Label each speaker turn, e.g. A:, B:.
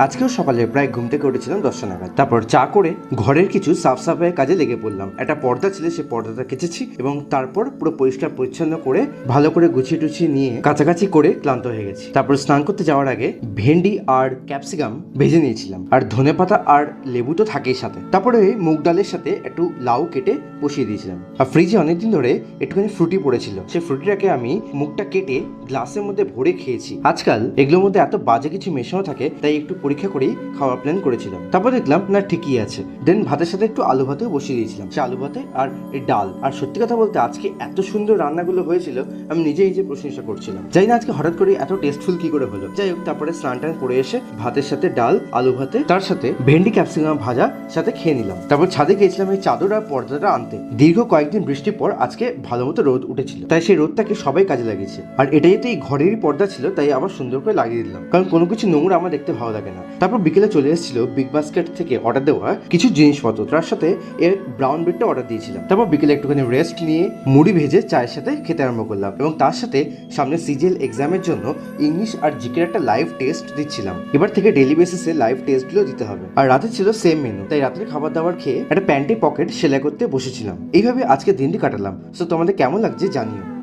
A: আজকেও সকালে প্রায় ঘুম থেকে উঠেছিলাম 10টা নাগাদ। তারপর চা করে ঘরের কিছু সাফ সাফাইয়ের কাজে লেগে পড়লাম। একটা পর্দা ছিল, সেই পর্দাটা কেচেছি এবং তারপর পুরো পরিষ্কার পরিচ্ছন্ন করে ভালো করে গুছিয়ে টুছিয়ে নিয়ে কাছাকাছি করে ক্লান্ত হয়ে গেছি। তারপর স্নান করতে যাওয়ার আগে ভেন্ডি আর ক্যাপসিকাম ভেজে নিয়েছিলাম, আর ধনেপাতা আর লেবু তো থাকেই সাথে। তারপরে মুগ ডালের সাথে একটু লাউ কেটে বসিয়ে দিয়েছিলাম। আর ফ্রিজে অনেকদিন ধরে একটুখানি ফ্রুটি পড়েছিল, সেই ফ্রুটিটাকে আমি মুখটা কেটে গ্লাসের মধ্যে ভরে খেয়েছি। আজকাল এগুলোর মধ্যে এত বাজে কিছু মেশানো থাকে, তাই একটু পরীক্ষা করেই খাওয়ার প্ল্যান করেছিলাম। তারপর দেখলাম না, ঠিকই আছে। দেন ভাতের সাথে একটু আলু ভাতেও বসিয়ে দিয়েছিলাম, সে আলু ভাতে আর এই ডাল। আর সত্যি কথা বলতে আজকে এত সুন্দর রান্নাগুলো হয়েছিল, আমি নিজে নিজে প্রশংসা করছিলাম। জানি না আজকে হঠাৎ করে এত টেস্টফুল কি করে হলো। যাই হোক, তারপরে স্নান টান করে এসে ভাতের সাথে ডাল, আলু ভাতে, তার সাথে ভেন্ডি ক্যাপসিকাম ভাজা সাথে খেয়ে নিলাম। তারপর ছাদে গিয়েছিলাম এই চাদর আর পর্দাটা আনতে। দীর্ঘ কয়েকদিন বৃষ্টির পর আজকে ভালো মতো রোদ উঠেছিল, তাই সেই রোদটাকে সবাই কাজে লাগিয়েছে। আর এটা যেহেতু এই ঘরেরই পর্দা ছিল, তাই আবার সুন্দর করে লাগিয়ে দিলাম, কারণ কোনো কিছু নোংরা আমার দেখতে ভালো লাগে না। তারপর বিকেলে চলে এসেছিল বিগ বাস্কেট থেকে অর্ডার দেওয়া কিছু জিনিসপত্র, তার সাথে এর ব্রাউন ব্রেডটা অর্ডার দিয়েছিলাম। তারপর বিকেলে একটুখানি রেস্ট নিয়ে মুড়ি ভেজে চায়ের সাথে খেতে আরম্ভ করলাম, এবং তার সাথে সামনে সিজিএল এক্সামের জন্য ইংলিশ আর জিকের একটা লাইভ টেস্ট দিচ্ছিলাম। এবার থেকে ডেইলি বেসিসে লাইভ টেস্টগুলো দিতে হবে। আর রাতে ছিল সেম মেনু, তাই রাতের খাবার দাবার খেয়ে একটা প্যান্টি পকেট সেলাই করতে বসেছিলাম। এইভাবে আজকে দিনটি কাটালাম। সো তোমাদের কেমন লাগছে জানিও।